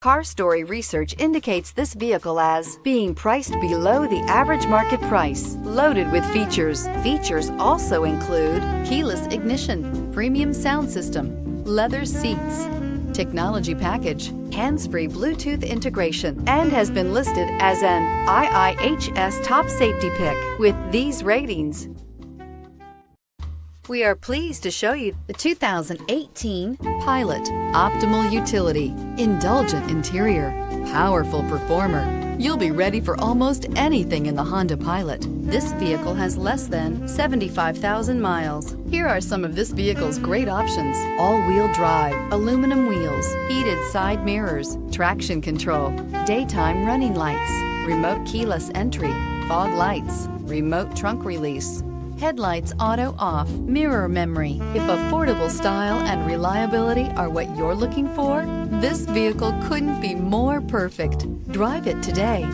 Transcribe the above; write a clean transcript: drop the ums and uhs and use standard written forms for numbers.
Car Story research indicates this vehicle as being priced below the average market price. Loaded with features. Features also include keyless ignition, premium sound system, leather seats, technology package, hands-free Bluetooth integration, and has been listed as an IIHS top safety pick with these ratings. We are pleased to show you the 2018 Pilot. Optimal utility, indulgent interior, powerful performer. You'll be ready for almost anything in the Honda Pilot. This vehicle has less than 75,000 miles. Here are some of this vehicle's great options: all-wheel drive, aluminum wheels, heated side mirrors, traction control, daytime running lights, remote keyless entry, fog lights, remote trunk release, headlights auto off, mirror memory. If affordable style and reliability are what you're looking for, this vehicle couldn't be more perfect. Drive it today.